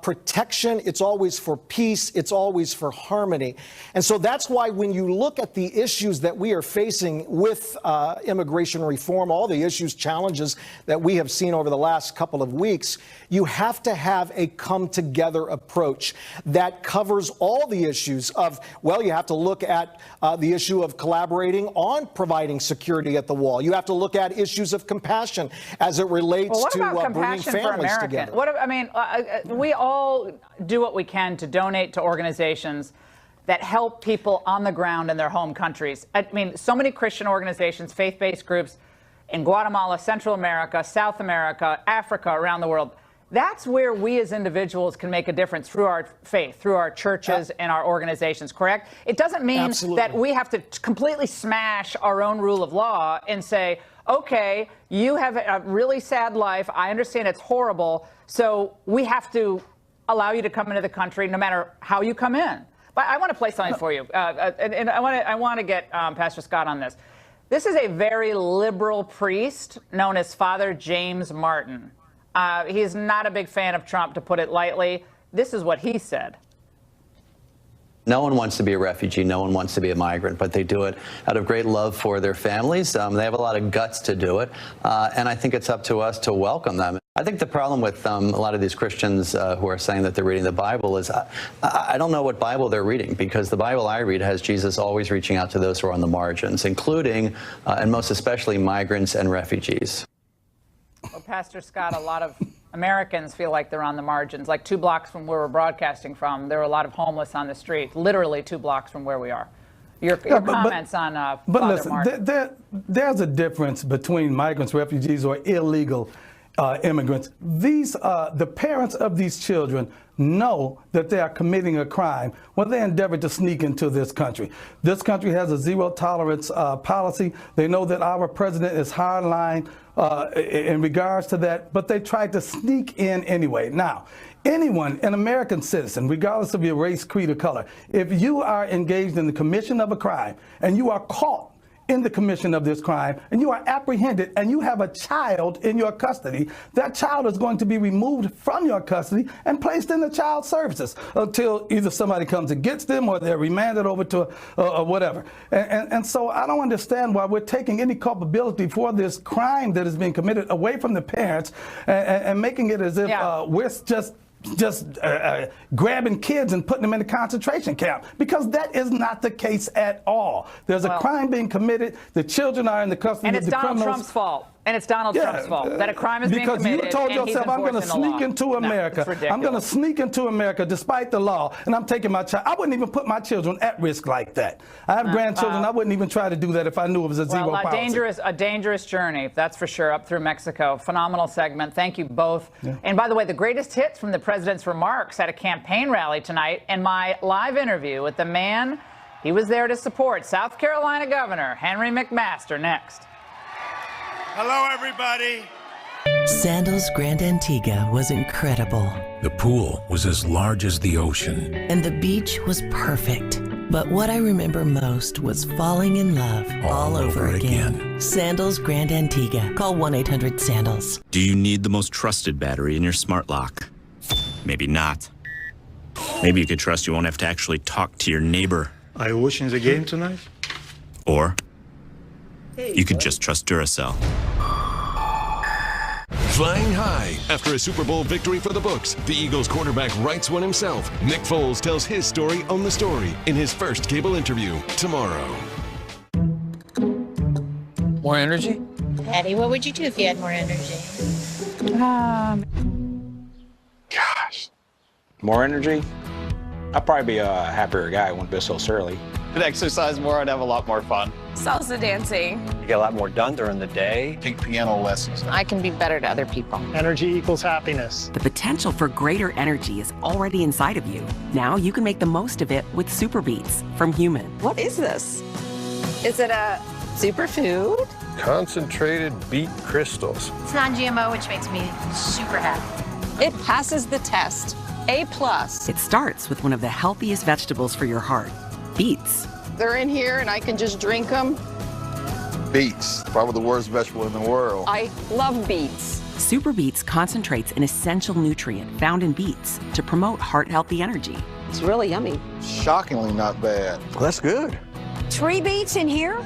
protection, it's always for peace, it's always for harmony. And so that's why when you look at the issues that we are facing with immigration reform, all the issues, challenges that we have seen over the last couple of weeks, you have to have a come-together approach that covers all the issues of, well, you have to look at the issue of collaborating on providing security at the wall. You have to look at issues of compassion as it relates to bringing families together. We all do what we can to donate to organizations that help people on the ground in their home countries. I mean, so many Christian organizations, faith-based groups in Guatemala, Central America, South America, Africa, around the world. That's where we as individuals can make a difference through our faith, through our churches and our organizations, correct? It doesn't mean that we have to completely smash our own rule of law and say, okay, you have a really sad life. I understand it's horrible. So we have to allow you to come into the country no matter how you come in. But I want to play something for you. And I want to get Pastor Scott on this. This is a very liberal priest known as Father James Martin. He's not a big fan of Trump, to put it lightly. This is what he said. No one wants to be a refugee. No one wants to be a migrant, but they do it out of great love for their families. They have a lot of guts to do it, and I think it's up to us to welcome them. I think the problem with a lot of these Christians who are saying that they're reading the Bible is I don't know what Bible they're reading, because the Bible I read has Jesus always reaching out to those who are on the margins, including and most especially migrants and refugees. Well, Pastor Scott, a lot of Americans feel like they're on the margins. Like 2 blocks from where we're broadcasting from, there are a lot of homeless on the street, literally 2 blocks from where we are. Your comments on But Father listen, Mark. there's a difference between migrants, refugees, or illegal immigrants. The parents of these children know that they are committing a crime when they endeavor to sneak into this country. This country has a zero tolerance policy. They know that our president is hardline in regards to that, but they tried to sneak in anyway. Now, anyone, an American citizen, regardless of your race, creed, or color, if you are engaged in the commission of a crime and you are caught in the commission of this crime and you are apprehended and you have a child in your custody, that child is going to be removed from your custody and placed in the child services until either somebody comes and gets them or they're remanded over to whatever. And so I don't understand why we're taking any culpability for this crime that is being committed away from the parents and making it as if we're just grabbing kids and putting them in a concentration camp, because that is not the case at all. There's a crime being committed. The children are in the custody of the criminals. And it's Donald Trump's fault. And it's Donald Trump's fault that a crime is being committed. Because you told yourself, I'm going to sneak into America. I'm going to sneak into America despite the law, and I'm taking my child. I wouldn't even put my children at risk like that. I have grandchildren. I wouldn't even try to do that if I knew it was a zero policy. A dangerous journey, that's for sure, up through Mexico. Phenomenal segment. Thank you both. Yeah. And by the way, the greatest hits from the president's remarks at a campaign rally tonight, and my live interview with the man he was there to support, South Carolina Governor Henry McMaster, next. Hello, everybody. Sandals Grand Antigua was incredible. The pool was as large as the ocean. And the beach was perfect. But what I remember most was falling in love all over again. Sandals Grand Antigua. Call 1-800-SANDALS. Do you need the most trusted battery in your smart lock? Maybe not. Maybe you could trust you won't have to actually talk to your neighbor. Are you watching the game tonight? Or you could just trust Duracell. Flying high after a Super Bowl victory for the books, the Eagles quarterback writes one himself. Nick Foles tells his story on The Story in his first cable interview tomorrow. More energy? Patty, what would you do if you had more energy? Gosh. More energy? I'd probably be a happier guy. I wouldn't be so surly. I'd exercise more. I'd have a lot more fun. Salsa dancing. You get a lot more done during the day. Take piano lessons. I can be better to other people. Energy equals happiness. The potential for greater energy is already inside of you. Now you can make the most of it with Super Beets from Human. What is this? Is it a superfood? Concentrated beet crystals. It's non-GMO, which makes me super happy. It passes the test. A+. It starts with one of the healthiest vegetables for your heart, beets. They're in here and I can just drink them. Beets, probably the worst vegetable in the world. I love beets. Super Beets concentrates an essential nutrient found in beets to promote heart-healthy energy. It's really yummy. Shockingly not bad. Well, that's good. 3 beets in here?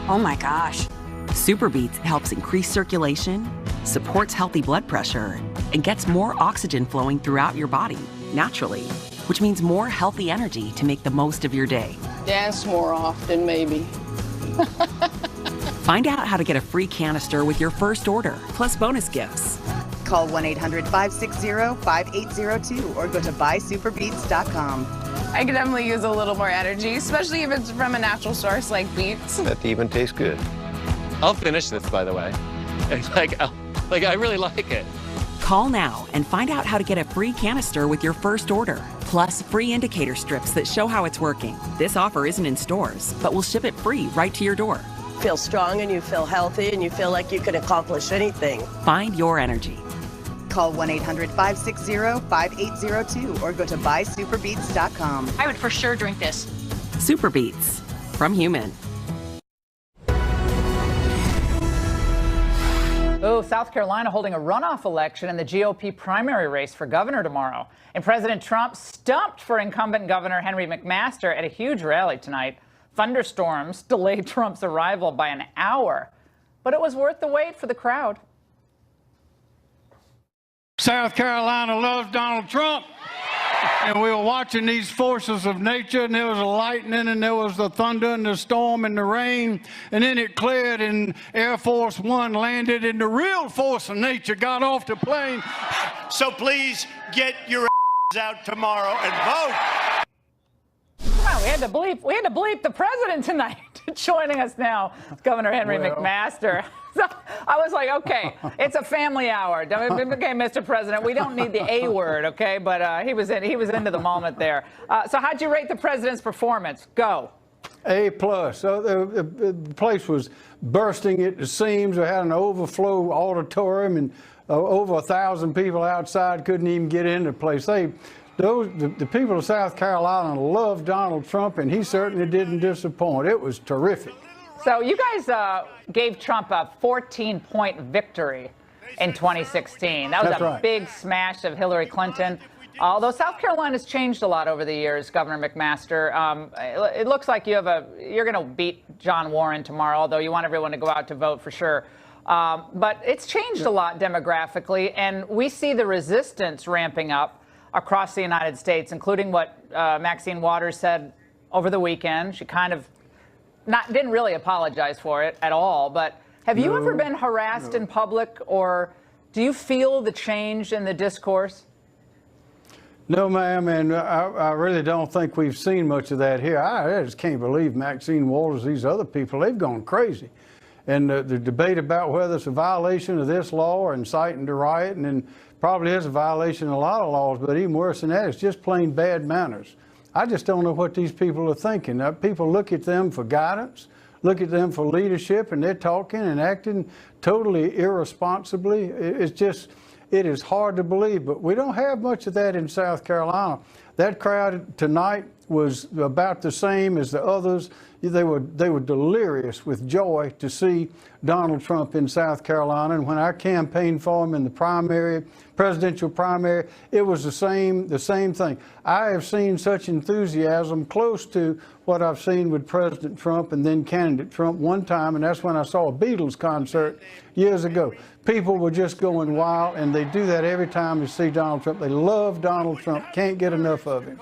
Oh my gosh. Super Beets helps increase circulation, supports healthy blood pressure, and gets more oxygen flowing throughout your body naturally, which means more healthy energy to make the most of your day. Dance more often, maybe. Find out how to get a free canister with your first order, plus bonus gifts. Call 1-800-560-5802 or go to buysuperbeets.com. I could definitely use a little more energy, especially if it's from a natural source like beets. That even tastes good. I'll finish this, by the way. I really like it. Call now and find out how to get a free canister with your first order, plus free indicator strips that show how it's working. This offer isn't in stores, but we'll ship it free right to your door. Feel strong and you feel healthy and you feel like you can accomplish anything. Find your energy. Call 1-800-560-5802 or go to buysuperbeets.com. I would for sure drink this. Super Beets from Human. Oh, blue, South Carolina holding a runoff election in the GOP primary race for governor tomorrow. And President Trump stumped for incumbent Governor Henry McMaster at a huge rally tonight. Thunderstorms delayed Trump's arrival by an hour, but it was worth the wait for the crowd. South Carolina loves Donald Trump. And we were watching these forces of nature, and there was a lightning, and there was the thunder, and the storm, and the rain, and then it cleared, and Air Force One landed, and the real force of nature got off the plane. So please get your out tomorrow and vote. Wow, we had to bleep the president tonight. Joining us now, Governor Henry McMaster. So I was like, okay, it's a family hour. Okay, Mr. President, we don't need the A word, okay? But he was into the moment there. So how'd you rate the president's performance? Go. A+. So the place was bursting at the seams. We had an overflow auditorium, and over 1,000 people outside couldn't even get into the place. The people of South Carolina loved Donald Trump, and he certainly didn't disappoint. It was terrific. So you guys gave Trump a 14-point victory in 2016. That was a big smash of Hillary Clinton. Although South Carolina's changed a lot over the years, Governor McMaster. It looks like you're going to beat John Warren tomorrow, although you want everyone to go out to vote for sure. But it's changed a lot demographically, and we see the resistance ramping up across the United States, including what Maxine Waters said over the weekend. She kind of didn't really apologize for it at all. But have you ever been harassed in public, or do you feel the change in the discourse? No, ma'am, and I really don't think we've seen much of that here. I just can't believe Maxine Waters, these other people, they've gone crazy. And the debate about whether it's a violation of this law or inciting to riot, and then probably is a violation of a lot of laws, but even worse than that, it's just plain bad manners. I just don't know what these people are thinking. People look at them for guidance, look at them for leadership, and they're talking and acting totally irresponsibly. It is hard to believe, but we don't have much of that in South Carolina. That crowd tonight was about the same as the others. They were delirious with joy to see Donald Trump in South Carolina. And when I campaigned for him in the presidential primary, it was the same thing. I have seen such enthusiasm close to what I've seen with President Trump and then candidate Trump one time, and that's when I saw a Beatles concert years ago. People were just going wild, and they do that every time they see Donald Trump. They love Donald Trump, can't get enough of him.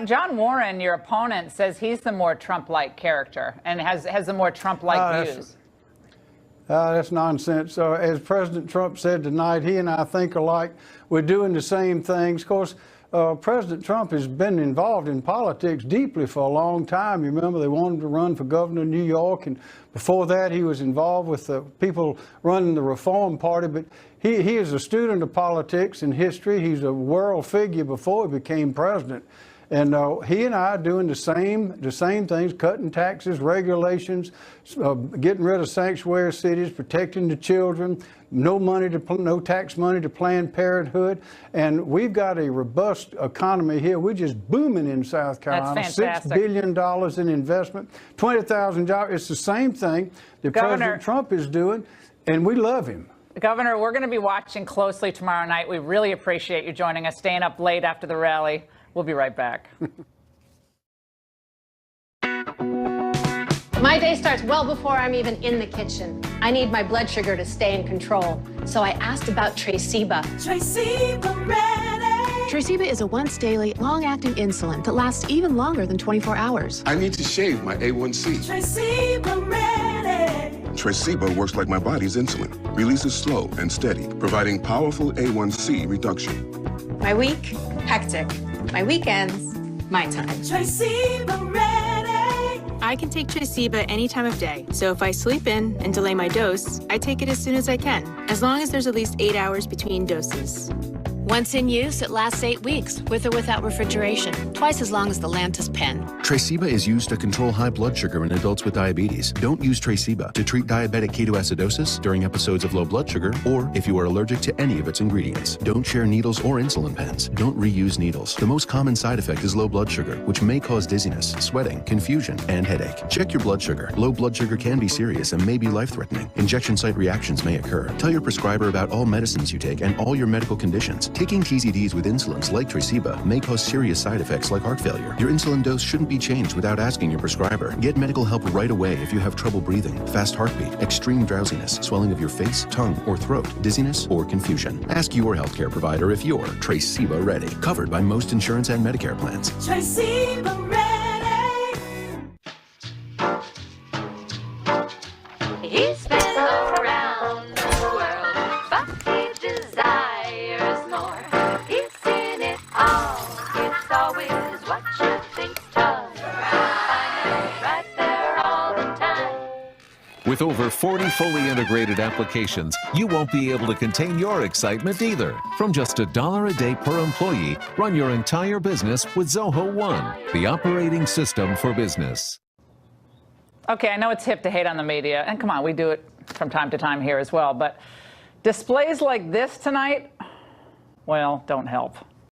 John Warren, your opponent, says he's the more Trump-like character and has the more Trump-like views. That's nonsense. As President Trump said tonight, he and I think alike. We're doing the same things. Of course, President Trump has been involved in politics deeply for a long time. You remember they wanted to run for governor of New York, and before that he was involved with the people running the Reform Party. But he is a student of politics and history. He's a world figure before he became president. And he and I are doing the same things, cutting taxes, regulations, getting rid of sanctuary cities, protecting the children, no tax money to Planned Parenthood. And we've got a robust economy here. We're just booming in South Carolina. That's fantastic. $6 billion in investment, 20,000 jobs. It's the same thing that President Trump is doing, and we love him. Governor, we're going to be watching closely tomorrow night. We really appreciate you joining us, staying up late after the rally. We'll be right back. My day starts well before I'm even in the kitchen. I need my blood sugar to stay in control. So I asked about Traceba. Traceba Ready. Traceba is a once daily, long-acting insulin that lasts even longer than 24 hours. I need to shave my A1C. Traceba Ready. Traceba works like my body's insulin. Releases slow and steady, providing powerful A1C reduction. My week, hectic. My weekends, my time. Traceba Ready. I can take Traceba any time of day. So if I sleep in and delay my dose, I take it as soon as I can, as long as there's at least 8 hours between doses. Once in use, it lasts 8 weeks, with or without refrigeration, twice as long as the Lantus pen. Traceba is used to control high blood sugar in adults with diabetes. Don't use Traceba to treat diabetic ketoacidosis during episodes of low blood sugar or if you are allergic to any of its ingredients. Don't share needles or insulin pens. Don't reuse needles. The most common side effect is low blood sugar, which may cause dizziness, sweating, confusion, and headache. Check your blood sugar. Low blood sugar can be serious and may be life-threatening. Injection site reactions may occur. Tell your prescriber about all medicines you take and all your medical conditions. Taking TZDs with insulins like Traceba may cause serious side effects like heart failure. Your insulin dose shouldn't be changed without asking your prescriber. Get medical help right away if you have trouble breathing, fast heartbeat, extreme drowsiness, swelling of your face, tongue, or throat, dizziness, or confusion. Ask your healthcare provider if you're Traceba ready. Covered by most insurance and Medicare plans. Traceba ready. He's been around the world, but he desires more. He's seen it all. It's always what you think's tough. I know right there all the time. With over 40 fully integrated applications, you won't be able to contain your excitement either. From just $1 a day per employee, run your entire business with Zoho One, the operating system for business. Okay, I know it's hip to hate on the media, and come on, we do it from time to time here as well, but displays like this tonight, well, don't help.